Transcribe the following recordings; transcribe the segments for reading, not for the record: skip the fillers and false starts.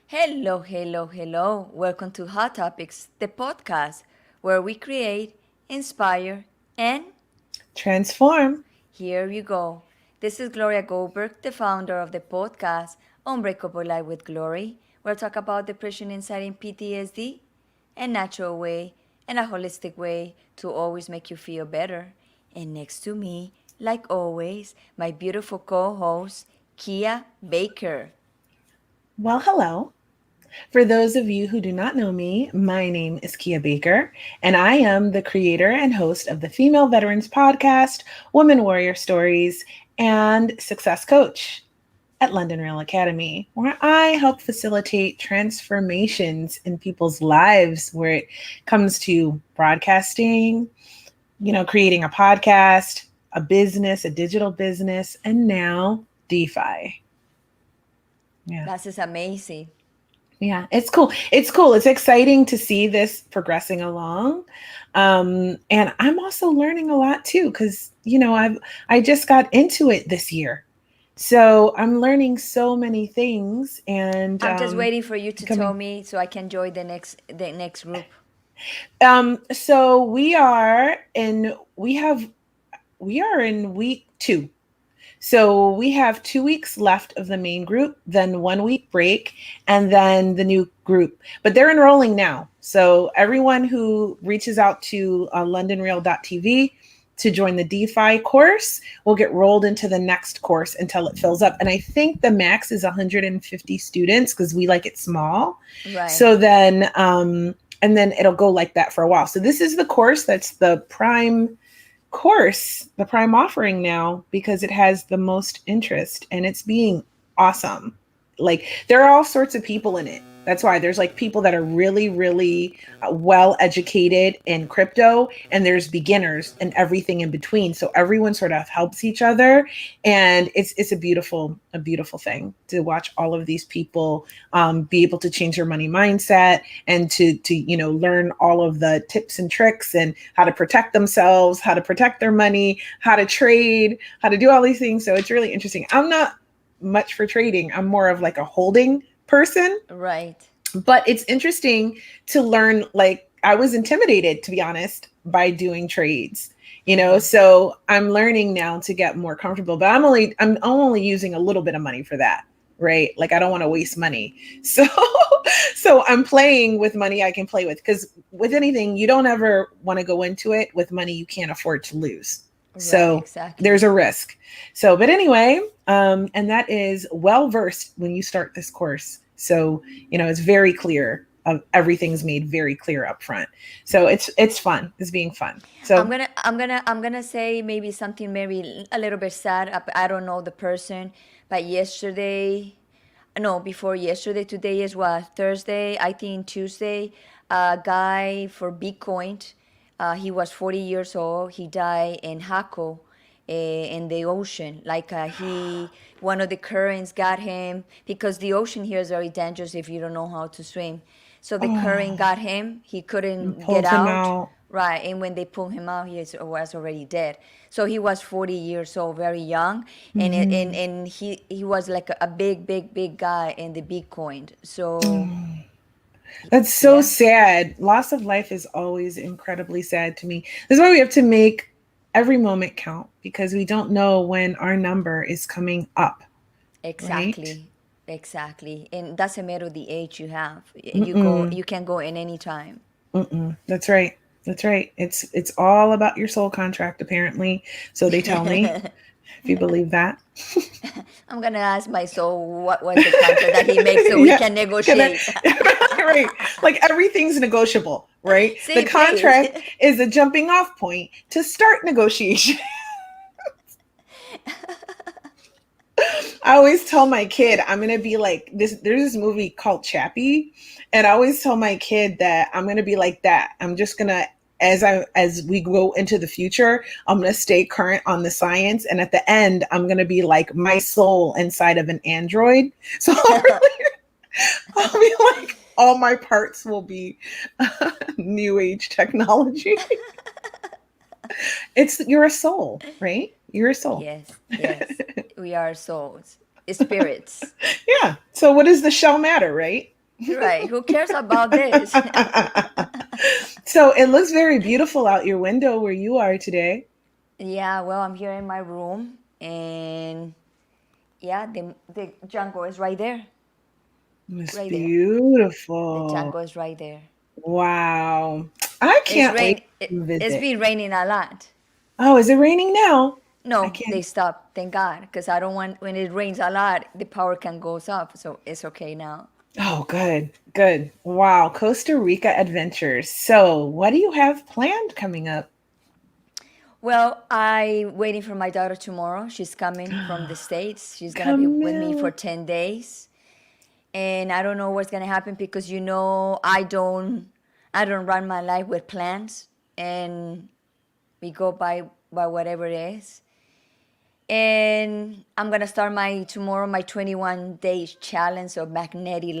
Hello, hello, hello. Welcome to Hot Topics, the podcast where we create, inspire, and Transform. here you go. This is Gloria Goldberg, the founder of the podcast Unbreakable Life with Glory, where I talk about depression, anxiety, and PTSD, a natural way and a holistic way to always make you feel better. And next to me, like always, my beautiful co host, Kia Baker. Well, hello. For those of you who do not know me, my name is Kia Baker, and I am the creator and host of the Female Veterans Podcast, Women Warrior Stories, and Success Coach at London Real Academy, where I help facilitate transformations in people's lives where it comes to broadcasting, creating a podcast, a business, a digital business, and now DeFi. Yeah. That is amazing. Yeah, it's cool. It's cool. It's exciting to see this progressing along. And I'm also learning a lot too, because I just got into it this year. So I'm learning so many things and I'm just waiting for you to tell becoming me so I can join the next group. so we are in week 2. So we have 2 weeks left of the main group, then 1 week break, and then the new group. But they're enrolling now. So everyone who reaches out to londonreal.tv to join the DeFi course will get rolled into the next course until it fills up. And I think the max is 150 students because we like it small. Right. So then, and then it'll go like that for a while. So this is the course that's the prime course, the prime offering now, because it has the most interest and it's being awesome. Like there are all sorts of people in it. That's why there's like people that are really, really well educated in crypto, and there's beginners and everything in between. So everyone sort of helps each other, and it's a beautiful thing to watch all of these people be able to change their money mindset and to learn all of the tips and tricks and how to protect themselves, how to protect their money, how to trade, how to do all these things. So it's really interesting. I'm not much for trading. I'm more of like a holding person, Right. but it's interesting to learn. Like I was intimidated, to be honest, by doing trades, Yeah. so I'm learning now to get more comfortable, but I'm only using a little bit of money for that, right? Like I don't want to waste money. So so I'm playing with money I can play with, because with anything you don't ever want to go into it with money you can't afford to lose. Right. So Exactly. there's a risk. So but anyway, and that is well versed when you start this course. So it's very clear. Everything's made very clear up front. So it's fun. It's being fun. I'm So gonna I'm gonna I'm gonna say maybe something maybe a little bit sad. I don't know the person, but yesterday, no, before yesterday, today is what, Thursday? I think Tuesday. A guy for Bitcoin. He was 40 years old. He died in Hako, in the ocean. Like one of the currents got him because the ocean here is very dangerous if you don't know how to swim. So the current oh, got him. He couldn't get pulled him out. out. Right, and when they pulled him out, was already dead. So he was 40 years old, very young, and Hmm. he was like a big, big, big guy in the Bitcoin. So That's so yeah, sad. Loss of life is always incredibly sad to me. That's why we have to make every moment count, because we don't know when our number is coming up, right? exactly, exactly, and doesn't matter the age you have. Mm-mm, You can go in any time. mm-mm. That's right. That's right. It's all about your soul contract, apparently. So they tell me, if you believe that. I'm gonna ask my soul what was the contract that he makes so we Yeah. can Can I, negotiate. right. Like everything's negotiable, right? The See, please. contract is a jumping off point to start negotiation. I always tell my kid I'm gonna be like this. There's this movie called Chappie, and I always tell my kid that I'm gonna be like that. I'm just gonna, as we go into the future, I'm gonna stay current on the science, and at the end, I'm gonna be like my soul inside of an android. So I'll be like all my parts will be new age technology. It's You're a soul, right? You're a soul. Yes, yes. We are souls, spirits. Yeah. So what does the shell matter, right? Right. Who cares about this? So it looks very beautiful out your window where you are today. Yeah, well, I'm here in my room, and yeah, the jungle is right there. It's Right there. The beautiful. jungle is right there. Wow. I It's can't wait rain. to It's visit. been raining a lot. Oh, is it raining now? I No, they can't. stopped. Thank God, because I don't want when it rains a lot, the power can goes up. So it's okay now. Oh, good. Good. Wow. Costa Rica adventures. So, what do you have planned coming up? Well, I waiting for my daughter tomorrow. She's coming from the States. She's gonna be with me for Camille. 10 days, and I don't know what's gonna happen because I don't run my life with plans, and we go by whatever it is. And I'm gonna start my 21 days challenge of magnetic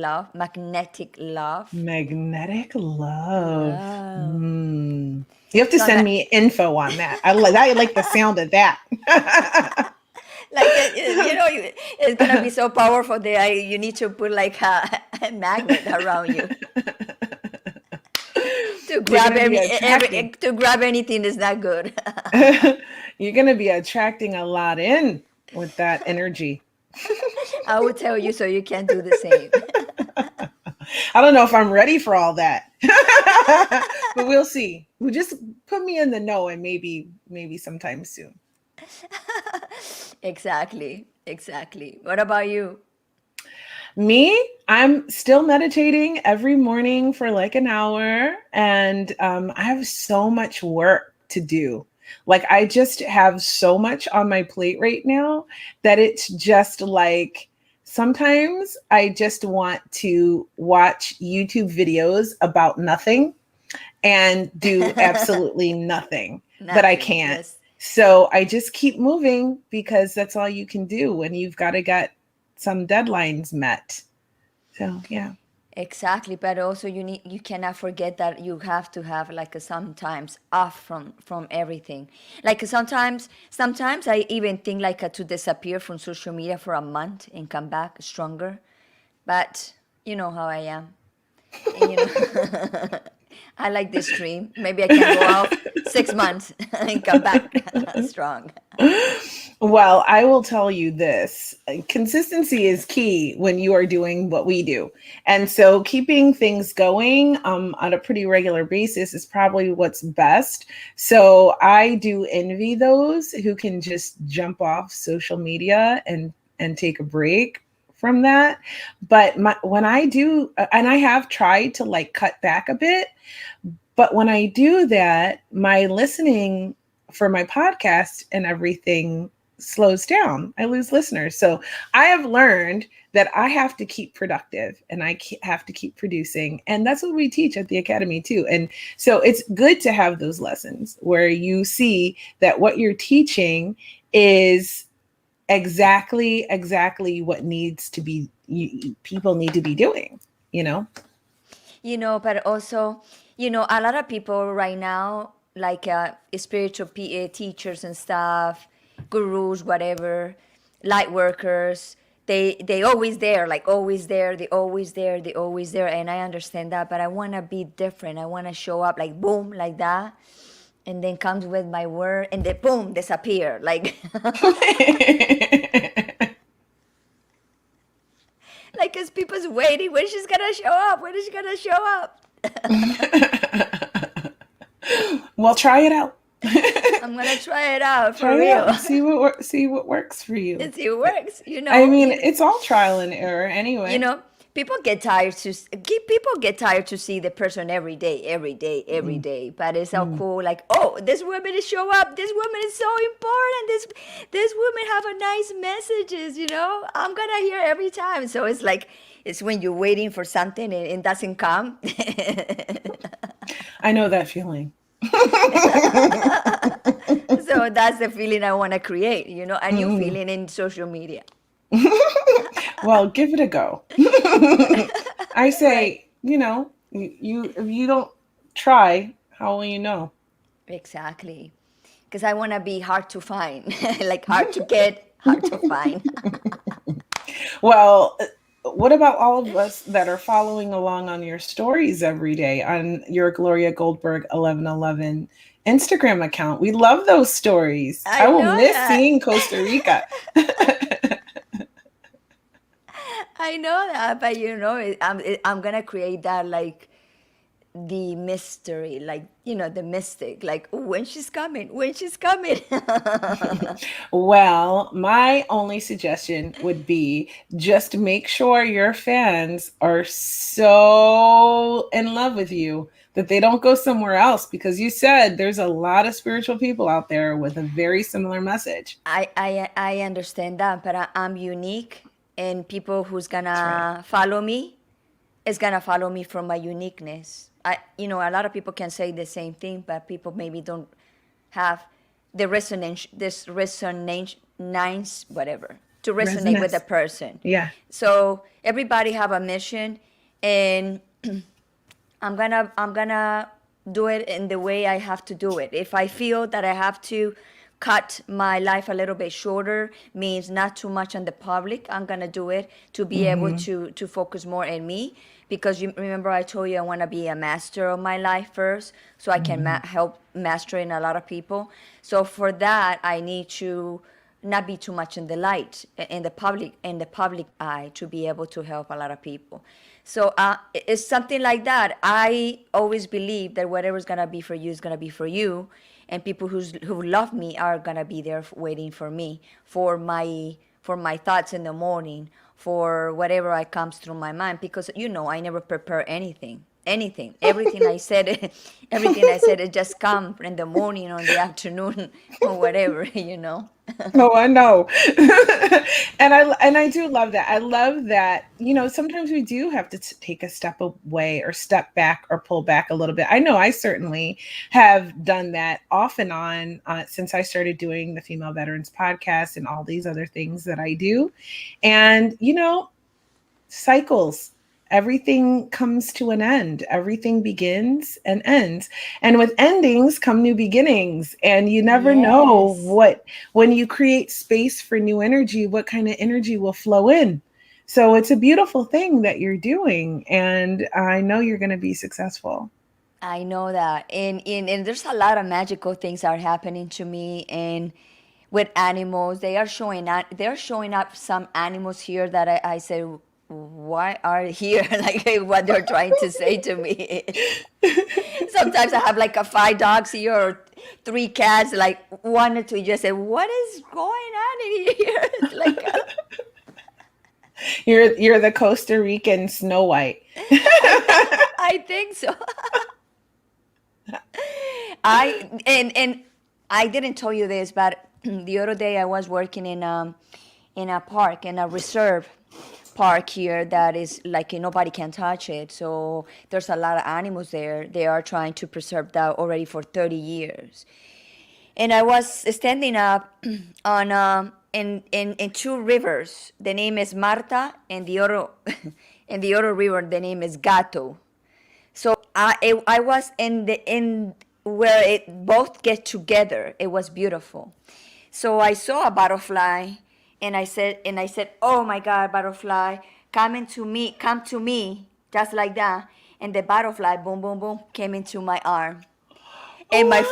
love. Magnetic love. Love. Mm. You have to So I'm send not me info on that. I like the sound of that. like it's gonna be so powerful that you need to put like a magnet around you to You're grab gonna be attracting. to grab anything that's not good. You're gonna be attracting a lot in with that energy. I will tell you so you can do the same. I don't know if I'm ready for all that. But we'll see. We just put me in the know and maybe sometime soon. Exactly. Exactly. What about you? Me, I'm still meditating every morning for like an hour, and I have so much work to do. Like, I just have so much on my plate right now that it's just like sometimes I just want to watch YouTube videos about nothing and do absolutely nothing, but I Nothing. can't. Yes. So I just keep moving because that's all you can do when you've got to get some deadlines met. So yeah. Exactly, but also you cannot forget that you have to have like a sometimes off from everything. Like sometimes I even think like to disappear from social media for a month and come back stronger. But you know how I am, and I like this dream. Maybe I can go off 6 months and come back strong. Well, I will tell you this, consistency is key when you are doing what we do. And so keeping things going on a pretty regular basis is probably what's best. So I do envy those who can just jump off social media and take a break from that. But when I do, and I have tried to like cut back a bit, but when I do that, my listening for my podcast and everything slows down. I lose listeners. So I have learned that I have to keep productive and have to keep producing. And that's what we teach at the academy too. And so it's good to have those lessons where you see that what you're teaching is exactly what needs to be, people need to be doing, you know? But also, a lot of people right now, like spiritual teachers and stuff, gurus, whatever, light workers, they always there, like always there, they always there, they always there, and I understand that, but I want to be different. I want to show up like boom, like that, and then comes with my word, and then boom, disappear, like like because people's waiting. When she's gonna show up? When is she gonna show up? Well, try it out. I'm gonna try it out for Try it out real and see what works for you. and see it works. I mean, it's all trial and error You anyway. know, people get tired to see the person every day, every day, every Mm, day. But it's so mm. cool. Like, oh, this woman is show up. This woman is so important. This woman have a nice messages. I'm gonna hear every time. So it's like it's when you're waiting for something and it doesn't come. I know that feeling. So that's the feeling I want to create. A new Mm. feeling in social media. Well, give it a go. I Right. say, you if you don't try, how will you know? Exactly. Because I want to be hard to find, like hard to get, hard to find. Well, what about all of us that are following along on your stories every day on your Gloria Goldberg 1111 Instagram account? We love those stories. I I will know miss that. seeing Costa Rica. I know that, but I'm gonna create that like the mystery, like the mystic, like when she's coming, when she's coming. Well, my only suggestion would be just make sure your fans are so in love with you that they don't go somewhere else, because you said there's a lot of spiritual people out there with a very similar message. I understand that, but I'm unique, and people who's That's right. gonna follow me is gonna follow me from my uniqueness. A lot of people can say the same thing, but people maybe don't have the resonance, this resonance, whatever, to resonate with the Resonance. person. Yeah. So everybody have a mission, and I'm gonna do it in the way I have to do it. If I feel that I have to cut my life a little bit shorter, means not too much on the public, I'm gonna do it to be able Mm-hmm. to focus more on me. Because you remember I told you I want to be a master of my life first, so I can Mm-hmm. help mastering a lot of people. So for that, I need to not be too much in the light, in the public eye, to be able to help a lot of people. So it's something like that. I always believe that whatever's gonna be for you is gonna be for you, and people who love me are gonna be there waiting for me, for my thoughts in the morning, for whatever I comes through my mind, because I never prepare anything, everything I said. Everything I said, it just come in the morning or in the afternoon or whatever. Oh, I know. And I do love that. I love that, sometimes we do have to take a step away or step back or pull back a little bit. I know I certainly have done that off and on since I started doing the Female Veterans podcast and all these other things that I do. And, cycles. Everything comes to an end. Everything begins and ends. And with endings come new beginnings. And you never know Yes. when you create space for new energy, what kind of energy will flow in. So it's a beautiful thing that you're doing. And I know you're going to be successful. I know that, and there's a lot of magical things are happening to me, and with animals, they are showing up some animals here that I say, why are here? Like what they're trying to say to me. Sometimes I have like a 5 dogs here or 3 cats, like one or two. Just say, what is going on in here? It's like You're the Costa Rican Snow White. I think so. And I didn't tell you this, but the other day I was working in a park, in a reserve park here, that is like nobody can touch it. So there's a lot of animals there. They are trying to preserve that already for 30 years. And I was standing up on in two rivers. The name is Marta, and the other and the other river, the name is Gato. So I was in where it both get together. It was beautiful. So I saw a butterfly, and I said, "Oh my God, butterfly, come to me, just like that." And the butterfly, boom, boom, boom, came into my arm. And Wow.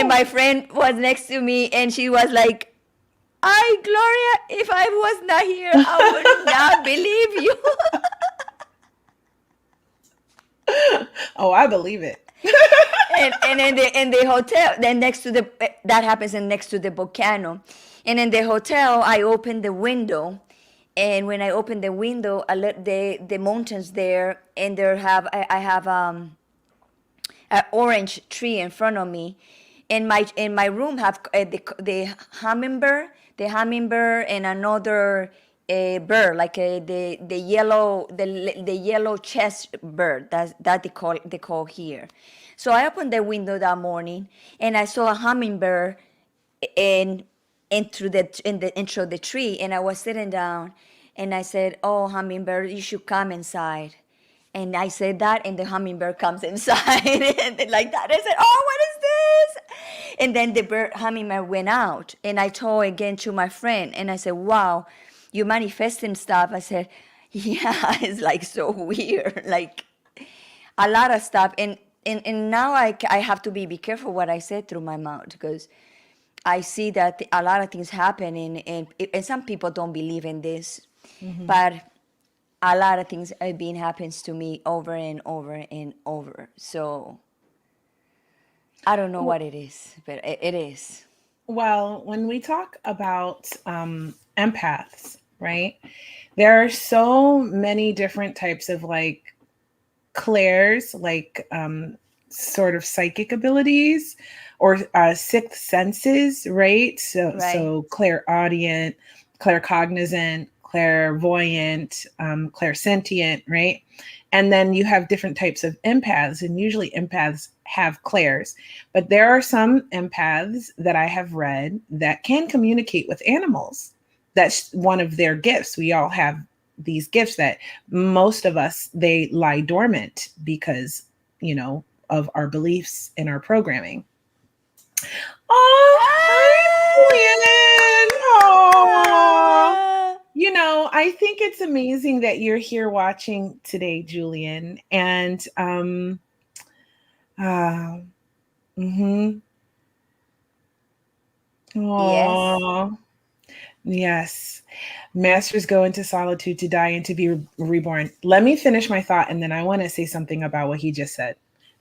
my friend was next to me, and she was like, "I, Gloria, if I was not here, I would not believe you." Oh, I believe it. And in the hotel, then next to the that happens, and next to the volcano, and in the hotel I opened the window, and when I opened the window, the mountains there, and there have I have an orange tree in front of me. In my room have the hummingbird, and another bird, like the yellow chest bird, that they call here. So I opened the window that morning, and I saw a hummingbird in into the tree, and I was sitting down, and I said, "Oh, hummingbird, you should come inside." And I said that, and the hummingbird comes inside, and then like that. I said, "Oh, what is this?" And then the hummingbird went out, and I told again to my friend, and I said, "Wow, you manifesting stuff." I said, Yeah, it's like so weird. Like a lot of stuff. And now I have to be careful what I say through my mouth because I see that a lot of things happen and some people don't believe in this, Hmm. but a lot of things have been happens to me over and over and over. So I don't know what it is, but it is. Well, when we talk about empaths, right, there are so many different types of like clairs, like sort of psychic abilities or sixth senses, right? Right. So clairaudient, claircognizant, clairvoyant, clairsentient, right? And then you have different types of empaths, and usually empaths have clairs. But there are some empaths that I have read that can communicate with animals. That's one of their gifts. We all have these gifts that most of us, they lie dormant because, of our beliefs and our programming. Oh, hi, Julian. Oh, Ah! I think it's amazing that you're here watching today, Julian. And uh, mm-hmm. Yes. Oh, yes. Masters go into solitude to die and to be reborn. Let me finish my thought and then I want to say something about what he just said.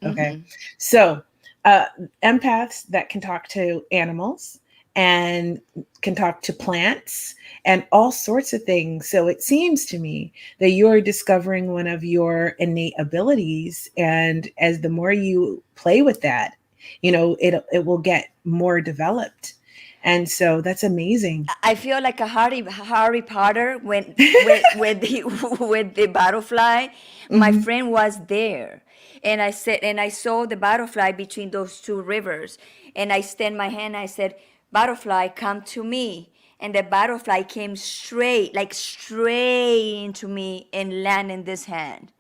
Okay. Mm-hmm. So, uh, empaths that can talk to animals and can talk to plants and all sorts of things. So, it seems to me that you're discovering one of your innate abilities. And as the more you play with that, it will get more developed. And so that's amazing. I feel like a Harry Potter when with the with the butterfly. My Mhm. friend was there, and I saw the butterfly between those two rivers, and I stand my hand. I said, "Butterfly, come to me." And the butterfly came straight into me and landed in this hand.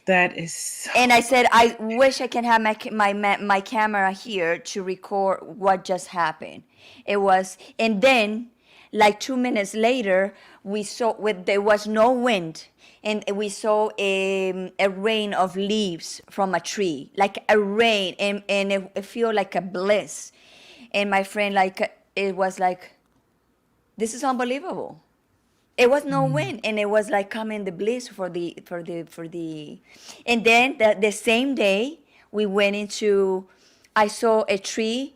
That is so And I said, I wish I can have my camera here to record what just happened. It was, and then, like 2 minutes later, we saw there was no wind, and we saw a rain of leaves from a tree, like a rain, and it feel like a bliss. And my friend, like, it was like, this is unbelievable. It was no mm, wind, and it was like coming the bliss and then the same day we went into, I saw a tree.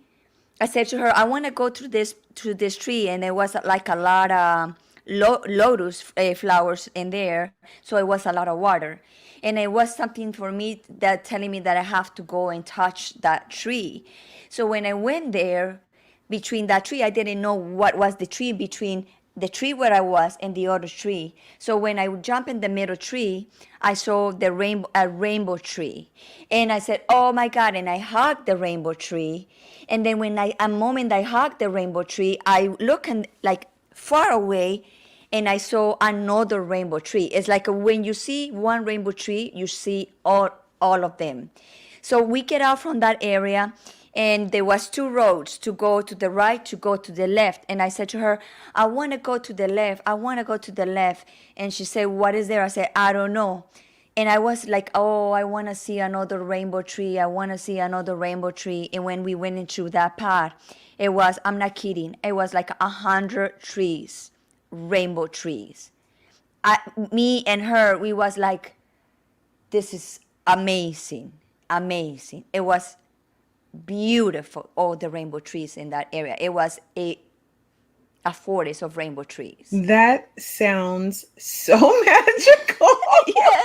I said to her, I want to go to this tree, and there was like a lot of lotus flowers in there, so it was a lot of water, and it was something for me that telling me that I have to go and touch that tree. So when I went there, between that tree, I didn't know what was the tree between the tree where I was and the other tree. So when I jumped in the middle tree, I saw a rainbow tree, and I said, "Oh my God!" And I hugged the rainbow tree. And then a moment I hugged the rainbow tree, I looked like far away, and I saw another rainbow tree. It's like when you see one rainbow tree, you see all of them. So we get out from that area, and there was two roads, to go to the right, to go to the left. And I said to her, I want to go to the left. I want to go to the left. And she said, what is there? I said, I don't know. And I was like, oh, I want to see another rainbow tree. I want to see another rainbow tree. And when we went into that path, it was, I'm not kidding, it was like 100 trees, rainbow trees. Me and her, we was like, this is amazing, amazing. It was beautiful, all the rainbow trees in that area. It was a forest of rainbow trees. that sounds so magical. Yes,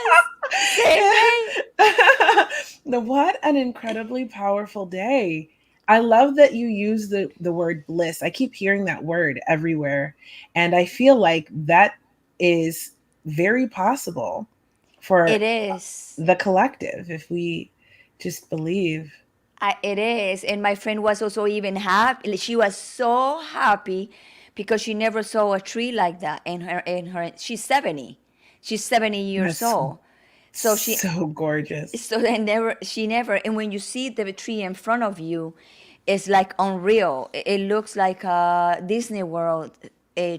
same way. What an incredibly powerful day. I love that you use the word bliss. I keep hearing that word everywhere. And I feel like that is very possible It for is. the collective if we just believe. It is. And my friend was also even happy. She was so happy because she never saw a tree like that she's 70. She's 70 years That's old. So so gorgeous. she never, and when you see the tree in front of you, it's like unreal. It looks like a Disney World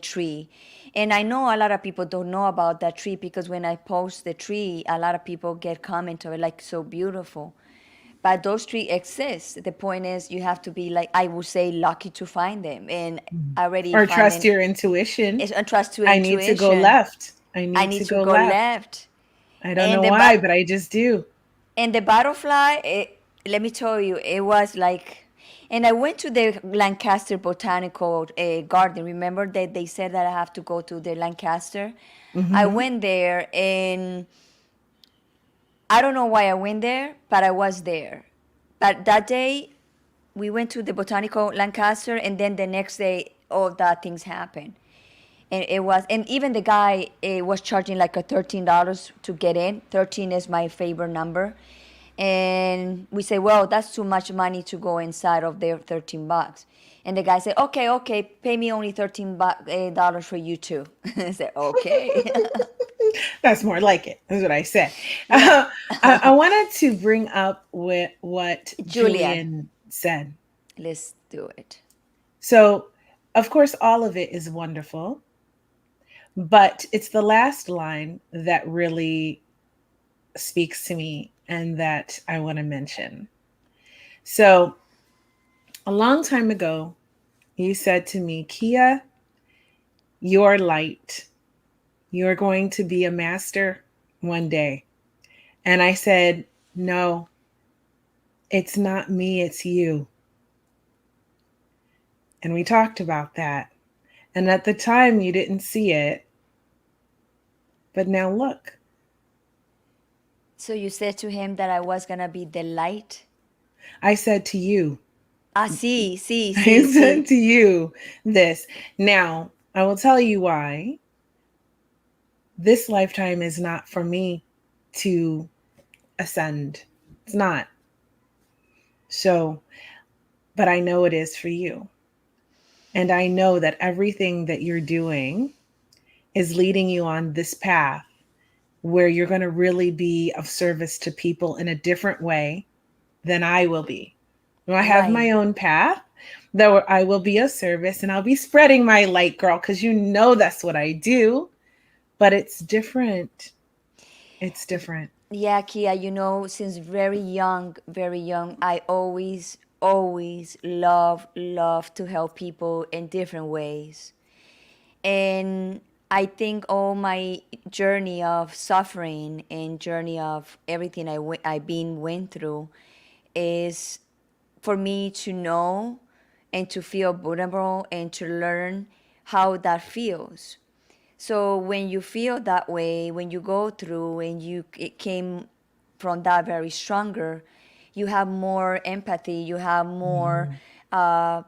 tree. And I know a lot of people don't know about that tree because when I post the tree, a lot of people get comment of it like so beautiful. But those trees exist. The point is you have to be like, I would say, lucky to find them. And already Or trust finding your intuition. is a trust to I need to go intuition. left. I I need need to to go go left. left. I don't know And the why, but I just do. and the butterfly, let me tell you, it was like, and I went to the Lancaster Botanical Garden. Remember that they said that I have to go to the Lancaster? I Hmm. went there, and I don't know why I went there, but I was there. But that day, we went to the Botanical Lancaster, and then the next day, all that things happened. And it was, and even the guy was charging like a $13 to get in. 13 is my favorite number. And we say, well, that's too much money to go inside of their 13 bucks. And the guy said, okay, okay, pay me only $13 for you too. I said, okay. That's more like it. That's what I said. Yeah. I wanted to bring up what Julian, Julian said. let's do it. So, of course, all of it is wonderful, but it's the last line that really speaks to me and that I want to mention. So, a long time ago, you said to me, Kia, you're light. You're going to be a master one day. And I said, no, it's not me, it's you. And we talked about that. And at the time, you didn't see it. But now look, So you said to him that I was going to be the light? I said to you, Ah, sí, sí, I sí, said sí. to you this. Now, I will tell you why. This lifetime is not for me to ascend. It's not. So, but I know it is for you. And I know that everything that you're doing is leading you on this path where you're going to really be of service to people in a different way than I will be. Now, I have Right. my own path, though I will be of service and I'll be spreading my light, girl, because you know that's what I do. But it's different. It's different. Yeah, Kia, since very young, I always love to help people in different ways. And I think all my journey of suffering and journey of everything went through is for me to know and to feel vulnerable and to learn how that feels. So when you feel that way, when you go through and it came from that very stronger, you have more empathy, you have more Mhm. uh,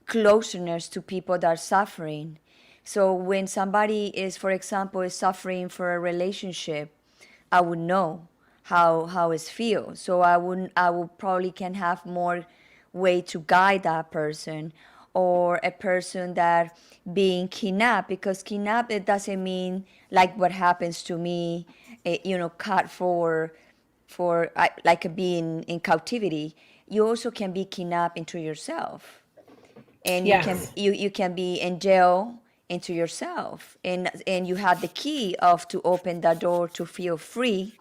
closeness to people that are suffering. So when somebody is, for example, is suffering for a relationship, I would know how it feels. So I would probably can have more way to guide that person, or a person that being kidnapped, because kidnapped, it doesn't mean like what happens to me, cut like being in captivity. You also can be kidnapped into yourself, and Yes. you can be in jail into yourself, and you have the key of to open that door to feel free.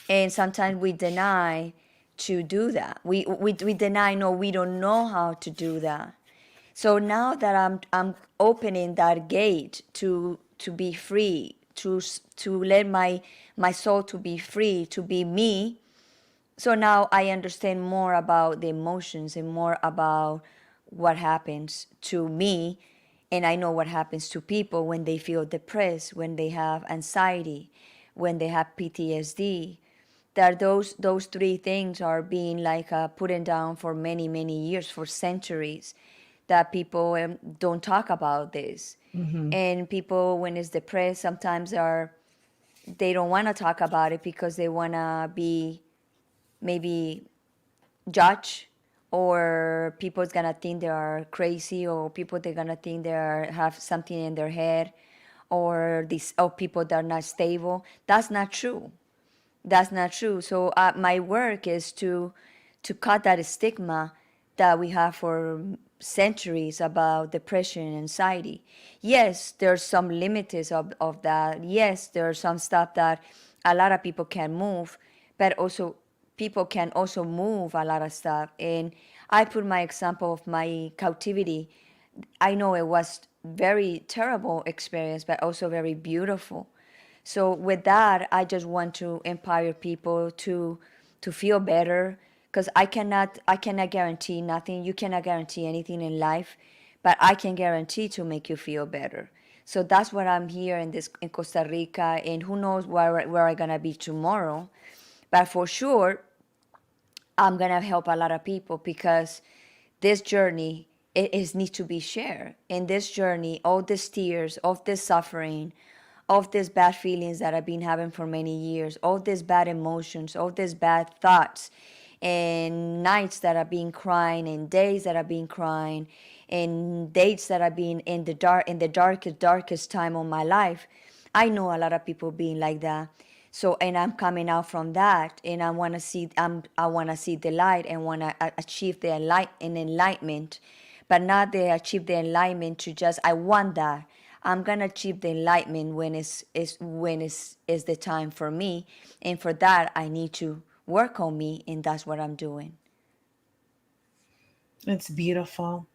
And sometimes we deny to do that. We deny, no, we don't know how to do that. So now that I'm opening that gate to be free, to let my soul to be free, to be me. So now I understand more about the emotions and more about what happens to me. And I know what happens to people when they feel depressed, when they have anxiety, when they have PTSD. That those three things are being like put down for many years, for centuries, that people don't talk about this. Hmm. And people, when it's depressed, sometimes they don't want to talk about it because they want to be maybe judge, or people's gonna think they are crazy, or people they're gonna think have something in their head, or people that are not stable. That's not true. That's not true. So my work is to cut that stigma that we have for centuries about depression and anxiety. Yes, there's some limits of that. Yes, there's some stuff that a lot of people can move, but also people can also move a lot of stuff. And I put my example of my captivity. I know it was very terrible experience, but also very beautiful. So with that, I just want to empower people to feel better, because I cannot guarantee nothing. You cannot guarantee anything in life, but I can guarantee to make you feel better. So that's what I'm here in Costa Rica, and who knows where I'm gonna be tomorrow. But for sure, I'm gonna help a lot of people, because this journey, it is needs to be shared. In this journey, all these tears, all this suffering, all these bad feelings that I've been having for many years, all these bad emotions, all these bad thoughts, and nights that I've been crying, and days that I've been crying, and dates that I've been in the darkest time of my life. I know a lot of people being like that. So, and I'm coming out from that, and I want to see the light, and want to achieve the enlightenment, but not the achieve the enlightenment to just I want that. I'm gonna achieve the enlightenment when is the time for me, and for that I need to work on me, and that's what I'm doing. It's beautiful.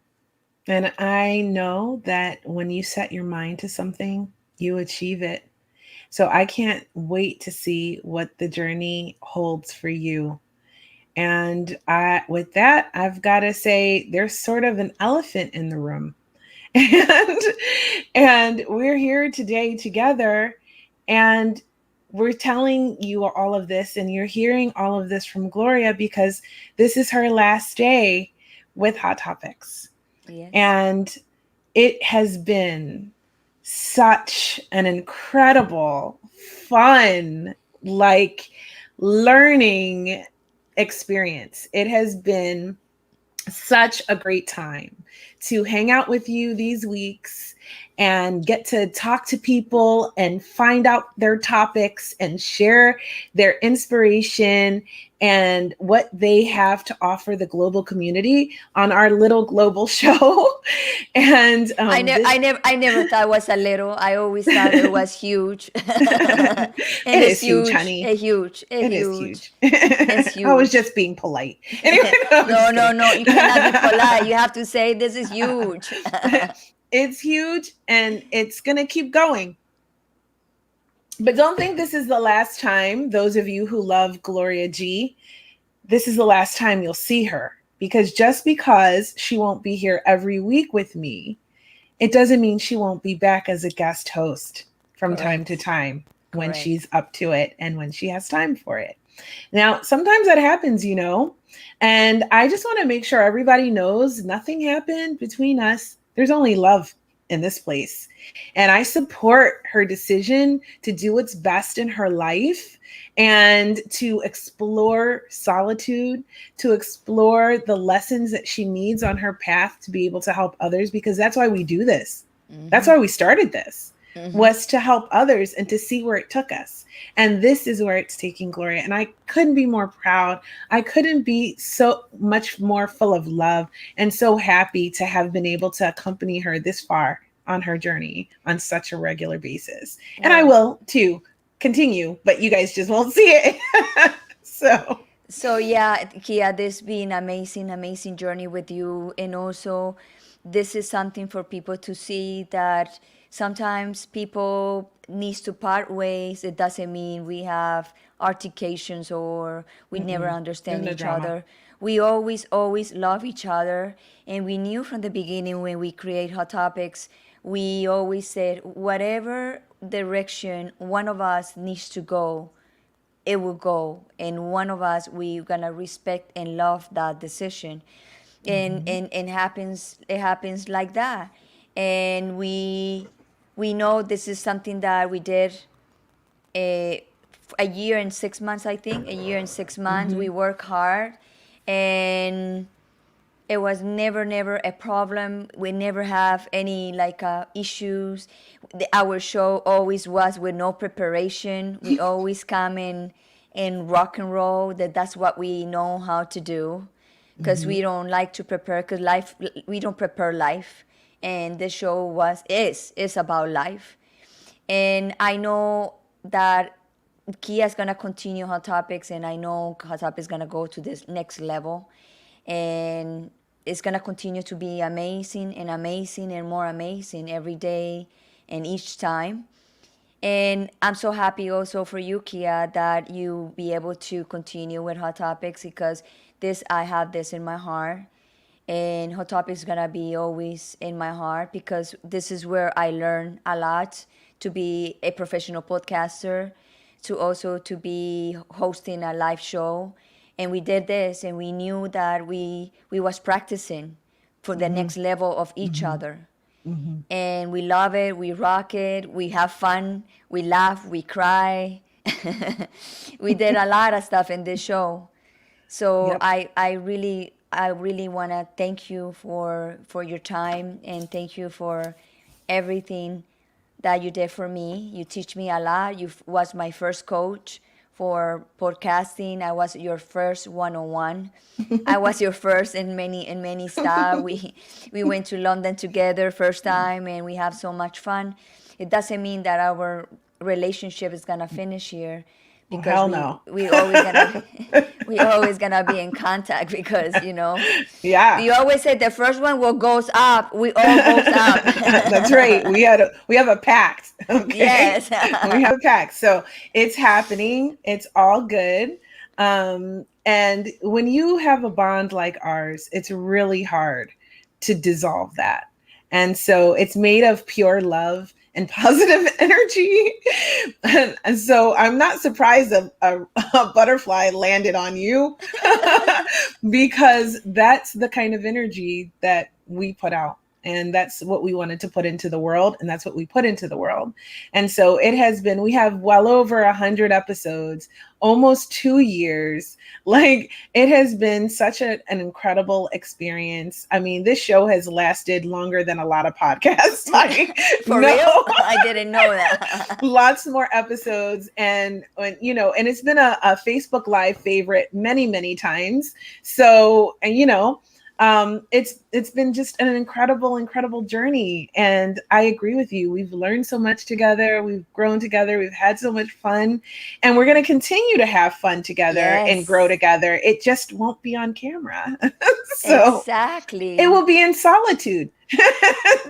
And I know that when you set your mind to something, you achieve it. So I can't wait to see what the journey holds for you. And with that, I've got to say there's sort of an elephant in the room. And we're here today together, and we're telling you all of this, and you're hearing all of this from Gloria because this is her last day with Hot Topics. Yes. And it has been such an incredible, fun, like learning experience. It has been such a great time to hang out with you these weeks and get to talk to people and find out their topics and share their inspiration and what they have to offer the global community on our little global show. And I never thought it was a little. I always thought it was huge. And it is huge, honey. It huge. It is huge. It's huge. I was just being polite. Anyway, no. You cannot be polite. You have to say this is huge. It's huge, and it's gonna keep going. But don't think this is the last time. Those of you who love Gloria G, this is the last time you'll see her, because just because she won't be here every week with me, it doesn't mean she won't be back as a guest host from time to time when she's up to it and when she has time for it. Now, sometimes that happens, and I just want to make sure everybody knows nothing happened between us. There's only love in this place. And I support her decision to do what's best in her life and to explore solitude, to explore the lessons that she needs on her path to be able to help others, because that's why we do this. Mm-hmm. That's why we started this, was to help others and to see where it took us. And this is where it's taking Gloria. And I couldn't be more proud. I couldn't be so much more full of love and so happy to have been able to accompany her this far on her journey on such a regular basis. Yeah. And I will too continue, but you guys just won't see it. So yeah, Kia, this been amazing journey with you. And also this is something for people to see, that sometimes people needs to part ways. It doesn't mean we have altercations or we never understand each other. We always love each other. And we knew from the beginning when we create Hot Topics, we always said whatever direction one of us needs to go, it will go. And one of us, we're gonna respect and love that decision. And it happens like that. And we know this is something that we did a year and 6 months, I think. A year and 6 months. We work hard, and it was never a problem. We never have any issues. Our show always was with no preparation. We always come in rock and roll. That's what we know how to do. because we don't like to prepare, because we don't prepare life. And the show is about life. And I know that Kia's gonna continue Hot Topics, and I know Hot Topics is gonna go to this next level, and it's gonna continue to be amazing and amazing and more amazing every day and each time. And I'm so happy also for you, Kia, that you be able to continue with Hot Topics, because I have this in my heart. And Hot Topics is gonna be always in my heart, because this is where I learn a lot to be a professional podcaster, to be hosting a live show. And we did this, and we knew that we was practicing for the next level of each other. And we love it, we rock it, we have fun, we laugh, we cry. We did a lot of stuff in this show. So Yep. I really want to thank you for your time, and thank you for everything that you did for me. You teach me a lot. You was my first coach for podcasting. I was your first one-on-one. I was your first in many stuff. We went to London together first time, and we have so much fun. It doesn't mean that our relationship is gonna finish here, Well, because hell no. we always gonna be in contact, because Yeah. you always say the first one will goes up, we all goes up. That's right. We have a pact. Okay. Yes. We have a pact. So it's happening. It's all good. And when you have a bond like ours, it's really hard to dissolve that. And so it's made of pure love and positive energy. And so I'm not surprised a butterfly landed on you, because that's the kind of energy that we put out. And that's what we wanted to put into the world. And that's what we put into the world. And so we have well over 100 episodes, almost 2 years. Like, it has been such an incredible experience. I mean, this show has lasted longer than a lot of podcasts. For real? I didn't know that. Lots more episodes. And it's been a Facebook Live favorite many, many times. So, it's been just an incredible journey. And I agree with you. We've learned so much together. We've grown together. We've had so much fun, and we're going to continue to have fun together and grow together. It just won't be on camera. So exactly. It will be in solitude.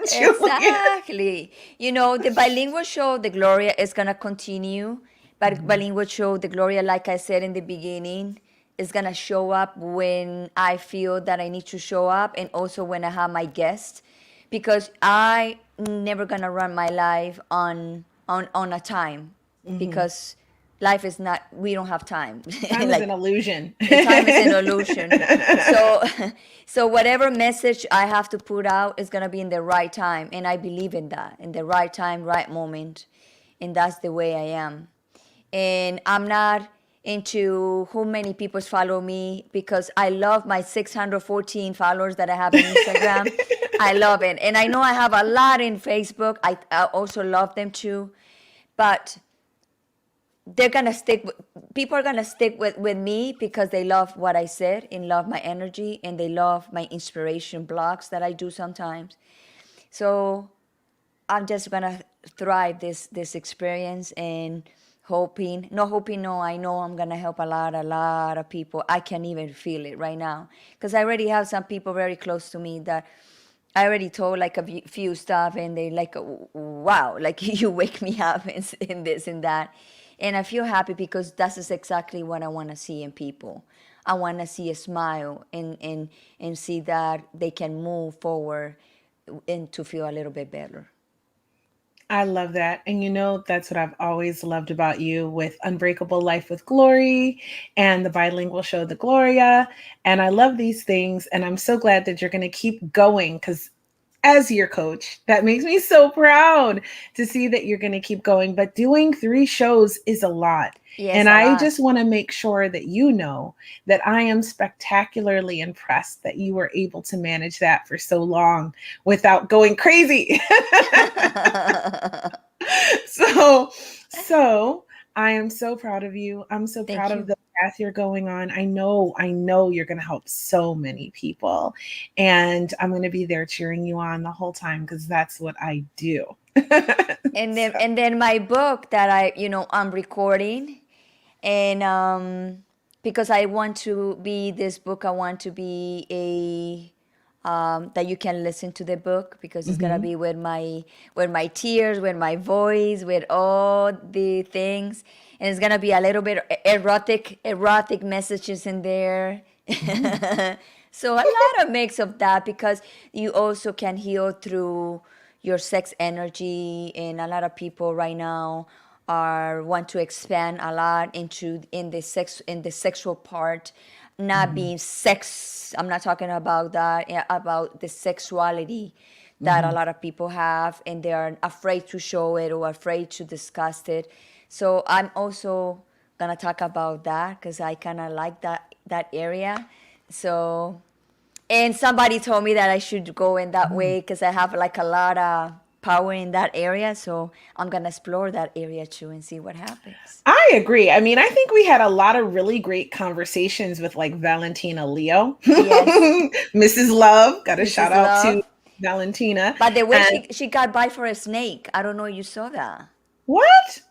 Exactly. The bilingual show, the Gloria, is going to continue. But bilingual show, the Gloria, like I said in the beginning, is going to show up when I feel that I need to show up, and also when I have my guests, because I never going to run my life on a time, because life is not, we don't have time. Time is an illusion. Time is an illusion. So whatever message I have to put out is going to be in the right time, and I believe in that, in the right time, right moment, and that's the way I am. And I'm not into how many people follow me, because I love my 614 followers that I have on Instagram. I love it. And I know I have a lot in Facebook. I also love them too. But they're going to people are going to stick with me, because they love what I said and love my energy, and they love my inspiration blogs that I do sometimes. So I'm just going to thrive this experience, and I know I'm going to help a lot of people. I can even feel it right now, because I already have some people very close to me that I already told like a few stuff, and they like, wow, like you wake me up in this and that. And I feel happy, because that's is exactly what I want to see in people. I want to see a smile, and see that they can move forward and to feel a little bit better. I love that. And that's what I've always loved about you with Unbreakable Life with Glory and the bilingual show, The Gloria. And I love these things. And I'm so glad that you're going to keep going, because as your coach, that makes me so proud to see that you're going to keep going. But doing 3 shows is a lot. Yes, and a I lot. just want to make sure that you know that I am spectacularly impressed that you were able to manage that for so long without going crazy. So I am so proud of you. I'm so proud of the path you're going on. I know you're going to help so many people. And I'm going to be there cheering you on the whole time because that's what I do. And then my book that I'm recording, and because I want to be this book, I want to be a that you can listen to the book because it's gonna Mhm. be with my tears, with my voice, with all the things, and it's gonna be a little bit erotic messages in there. Mm. So a lot of mix of that because you also can heal through your sex energy, and a lot of people right now are want to expand a lot into in the sexual part, not Mhm. being sex. I'm not talking about that, yeah, about the sexuality that a Mhm. lot of people have, and they are afraid to show it or afraid to discuss it. So I'm also gonna talk about that because I kind of like that area. So, and somebody told me that I should go in that Mhm. way because I have like a lot of power in that area. So I'm gonna explore that area too and see what happens. I agree. I mean, I think we had a lot of really great conversations with like Valentina Leo. Yes, Mrs. Love, got a shout Mrs. out to Love. Valentina. But the way And she got bite for a snake, I don't know. You saw that? what?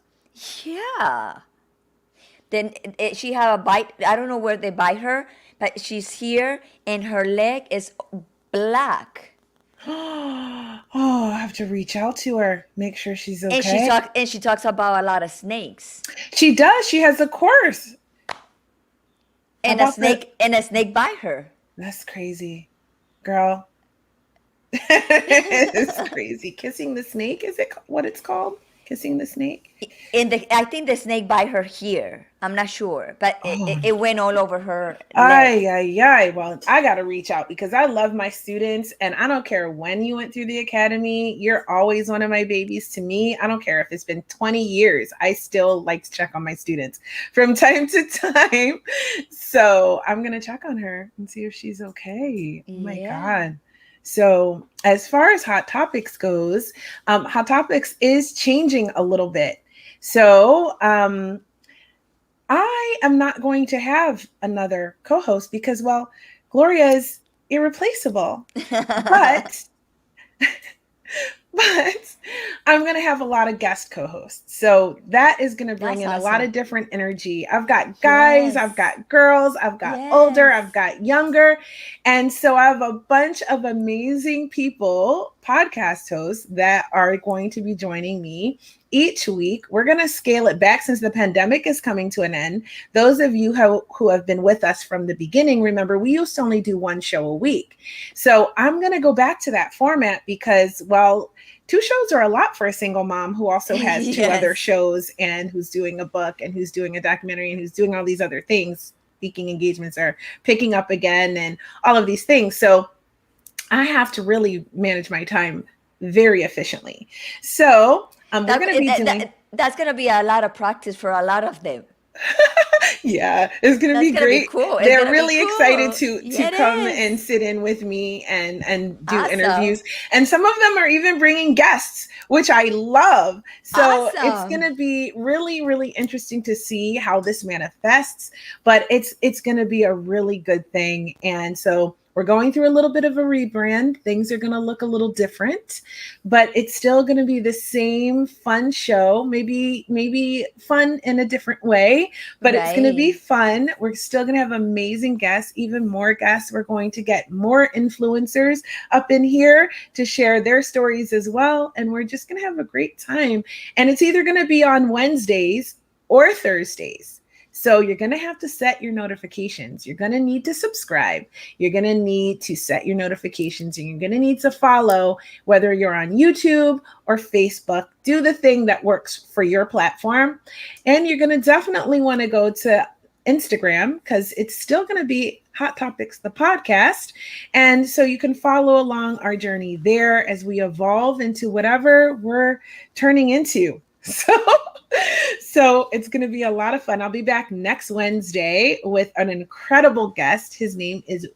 Yeah. Then she had a bite. I don't know where they bite her, but she's here and her leg is black. Oh, I have to reach out to her, make sure she's okay. And she talks about a lot of snakes. She does. She has a course about the. A snake bite her. That's crazy, girl. It's crazy. Kissing the snake, is it what it's called? Kissing the snake? I think the snake bite her here. I'm not sure, but Oh, it went all over her leg. ay, ay, ay. Well, I got to reach out because I love my students and I don't care when you went through the academy. You're always one of my babies to me. I don't care if it's been 20 years. I still like to check on my students from time to time. So I'm going to check on her and see if she's okay. Oh my Yeah. God. So as far as Hot Topics goes, Hot Topics is changing a little bit. So I am not going to have another co-host because, well, Gloria is irreplaceable. But but I'm going to have a lot of guest co-hosts. So that is going to bring That's in a lot of awesome. different energy. I've got guys, I've Yes. got girls, I've got older, Yes. I've got younger. And so I have a bunch of amazing people, podcast hosts that are going to be joining me each week. We're going to scale it back since the pandemic is coming to an end. Those of you who have been with us from the beginning, remember we used to only do one show a week. So I'm going to go back to that format because, well, 2 shows are a lot for a single mom who also has 2 other Yes. shows and who's doing a book and who's doing a documentary and who's doing all these other things. Speaking engagements are picking up again and all of these things. So I have to really manage my time very efficiently. So we're going to be doing. That's gonna be a lot of practice for a lot of them. Yeah, it's gonna That's be gonna be great. cool. It's They're gonna be really excited cool. to Yeah, it come and is. sit in with me and do interviews. Awesome. And some of them are even bringing guests, which I love. So it's Awesome. gonna be really, really interesting to see how this manifests. But it's gonna be a really good thing. And so we're going through a little bit of a rebrand. Things are going to look a little different, but it's still going to be the same fun show, maybe fun in a different way, but it's going to be Right. fun. We're still going to have amazing guests, even more guests. We're going to get more influencers up in here to share their stories as well. And we're just going to have a great time. And it's either going to be on Wednesdays or Thursdays. So you're going to have to set your notifications. You're going to need to subscribe. You're going to need to set your notifications and you're going to need to follow whether you're on YouTube or Facebook. Do the thing that works for your platform. And you're going to definitely want to go to Instagram because it's still going to be Hot Topics, the podcast. And so you can follow along our journey there as we evolve into whatever we're turning into. So it's going to be a lot of fun. I'll be back next Wednesday with an incredible guest. His name is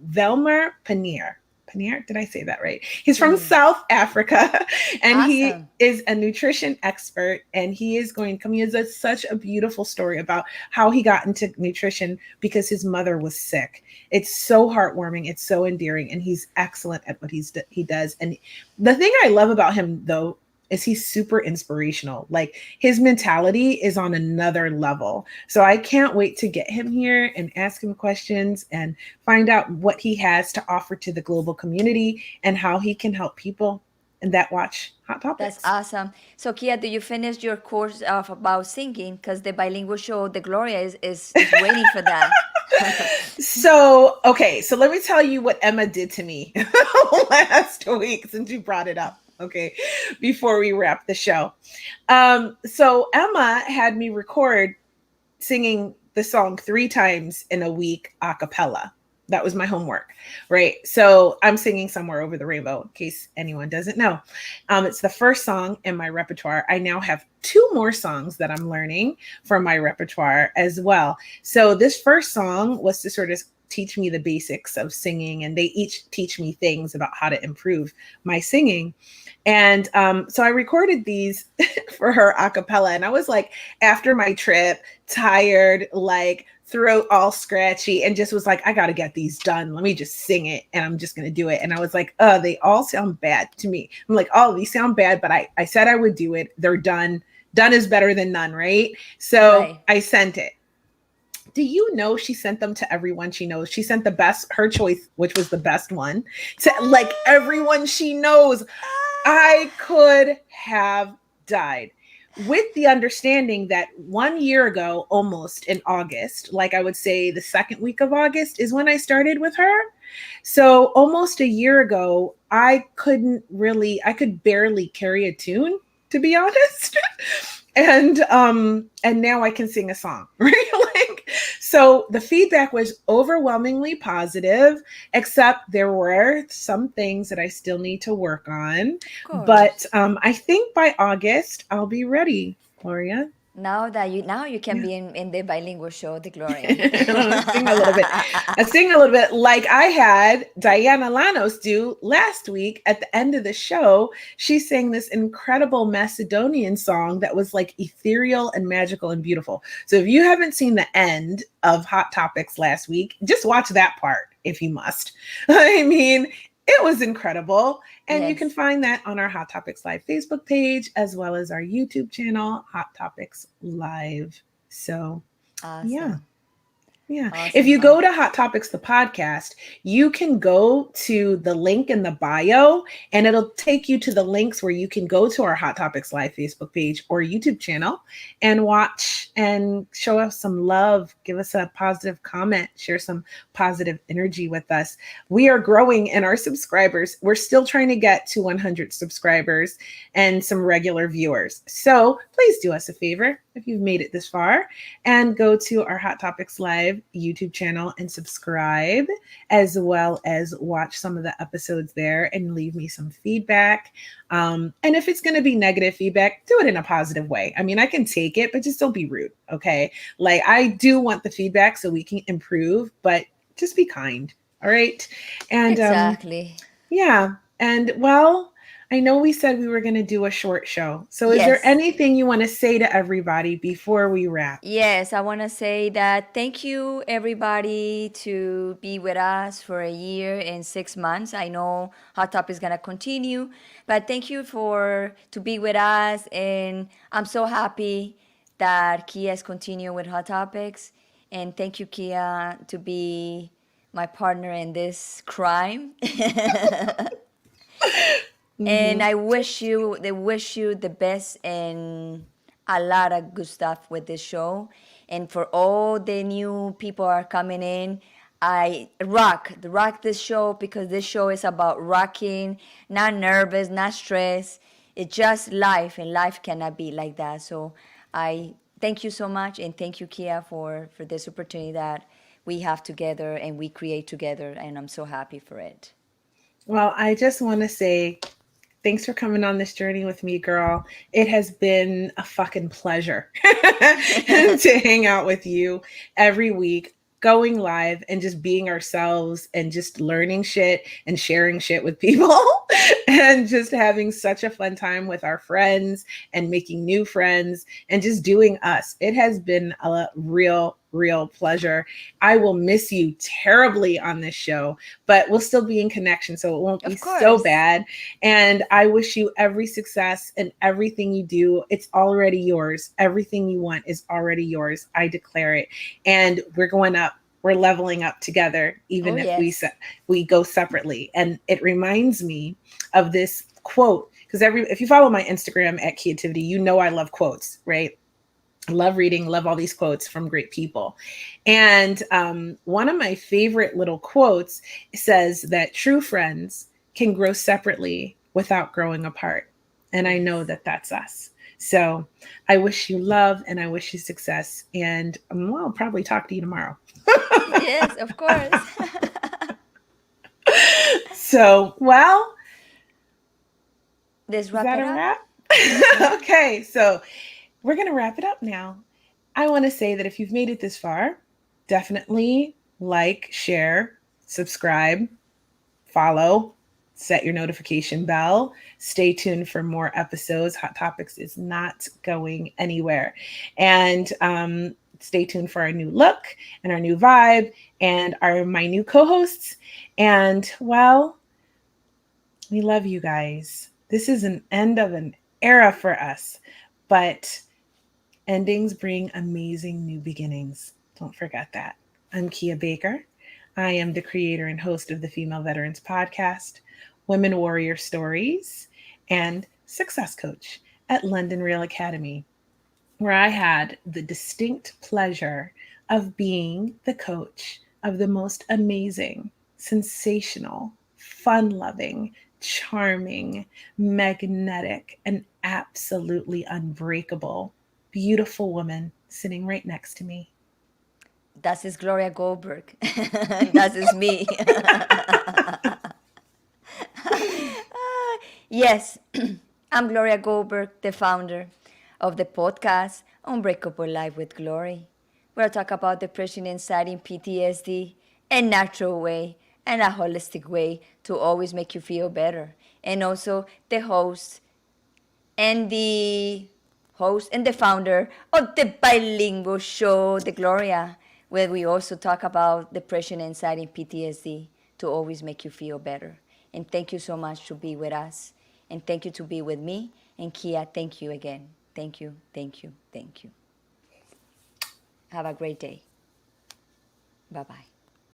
Velmer Paneer. Did I say that right? He's from South Africa, and he Awesome. is a nutrition expert, and he is going to come. He has such a beautiful story about how he got into nutrition because his mother was sick. It's so heartwarming. It's so endearing, and he's excellent at what he does. And the thing I love about him, though, is he's super inspirational. Like his mentality is on another level. So I can't wait to get him here and ask him questions and find out what he has to offer to the global community and how he can help people and that watch Hot That's Topics. awesome. So, Kia, do you finish your course of about singing? Because the bilingual show, the Gloria, is waiting for that. So, okay, so let me tell you what Emma did to me last week since you brought it up. Okay, before we wrap the show. So Emma had me record singing the song 3 times in a week a cappella. That was my homework, right? So I'm singing Somewhere Over the Rainbow, in case anyone doesn't know. It's the first song in my repertoire. I now have 2 more songs that I'm learning from my repertoire as well. So this first song was to sort of teach me the basics of singing, and they each teach me things about how to improve my singing. And so I recorded these for her a cappella. And I was like, after my trip, tired, like throat all scratchy, and just was like, I got to get these done. Let me just sing it. And I'm just going to do it. And I was like, they all sound bad to me. I'm like, oh, these sound bad, but I said I would do it. They're done. Done is better than none, right? So Right. I sent it. Do you know she sent them to everyone she knows? She sent the best, her choice, which was the best one, to like everyone she knows. I could have died with the understanding that 1 year ago, almost in August, like I would say the second week of August is when I started with her. So almost a year ago, I could barely carry a tune, to be honest. And now I can sing a song, right? Like, so the feedback was overwhelmingly positive, except there were some things that I still need to work on. Of But course. I think by August I'll be ready, Gloria. Now you can Yeah. be in the bilingual show, the Gloria. I sing a little bit. I sing a little bit like I had Diana Lanos do last week at the end of the show. She sang this incredible Macedonian song that was like ethereal and magical and beautiful. So if you haven't seen the end of Hot Topics last week, just watch that part if you must. I mean, it was incredible. And you can Yes. find that on our Hot Topics Live Facebook page, as well as our YouTube channel, Hot Topics Live. So, yeah. Awesome. Yeah. If Awesome. you go to Hot Topics, the podcast, you can go to the link in the bio and it'll take you to the links where you can go to our Hot Topics Live Facebook page or YouTube channel and watch and show us some love. Give us a positive comment, share some positive energy with us. We are growing in our subscribers. We're still trying to get to 100 subscribers and some regular viewers. So please do us a favor if you've made it this far and go to our Hot Topics Live YouTube channel and subscribe, as well as watch some of the episodes there and leave me some feedback. And if it's going to be negative feedback, do it in a positive way. I mean, I can take it, but just don't be rude. Okay. Like I do want the feedback so we can improve, but just be kind. All right. And Exactly. yeah. And well, I know we said we were going to do a short show. So is there Yes. anything you want to say to everybody before we wrap? Yes, I want to say that thank you everybody to be with us for a year and 6 months. I know Hot Top is gonna continue, but thank you for to be with us, and I'm so happy that Kia is continuing with Hot Topics, and thank you Kia to be my partner in this crime. And Mhm. I wish you the best and a lot of good stuff with this show. And for all the new people are coming in, I rock this show because this show is about rocking, not nervous, not stressed. It's just life, and life cannot be like that. So I thank you so much, and thank you, Kia, for this opportunity that we have together and we create together, and I'm so happy for it. Well, I just want to say thanks for coming on this journey with me, girl. It has been a fucking pleasure to hang out with you every week. going live and just being ourselves and just learning shit and sharing shit with people and just having such a fun time with our friends and making new friends and just doing us. It has been a real pleasure. I will miss you terribly on this show, but we'll still be in connection, so it won't be so bad. And I wish you every success and everything you do. It's already yours. Everything you want is already yours. I declare it. And we're going up. We're leveling up together, even if we go separately. And it reminds me of this quote, because if you follow my Instagram at Creativity, you know I love quotes, right? I love reading, love all these quotes from great people. And one of my favorite little quotes says that true friends can grow separately without growing apart. And I know that that's us. So I wish you love and I wish you success. And I'll probably talk to you tomorrow. Yes, of course. So, well, Let's is wrap that it a up. wrap? Okay, so we're going to wrap it up now. I want to say that if you've made it this far, definitely like, share, subscribe, follow, set your notification bell. Stay tuned for more episodes. Hot Topics is not going anywhere. And stay tuned for our new look and our new vibe and my new co-hosts. And well, we love you guys. This is an end of an era for us, but endings bring amazing new beginnings. Don't forget that. I'm Kia Baker. I am the creator and host of the Female Veterans Podcast, Women Warrior Stories, and success coach at London Real Academy, where I had the distinct pleasure of being the coach of the most amazing, sensational, fun-loving, charming, magnetic, and absolutely unbreakable, beautiful woman sitting right next to me. Das ist Gloria Goldberg. Das ist me. Yes, I'm Gloria Goldberg, the founder of the podcast Unbreakable Life with Glory, where I talk about depression, anxiety, PTSD, a natural way and a holistic way to always make you feel better. And also the host and the founder of the bilingual show, The Gloria, where we also talk about depression, anxiety, and PTSD to always make you feel better. And thank you so much to be with us. And thank you to be with me. And Kia, thank you again. Thank you, thank you, thank you. Have a great day. Bye-bye.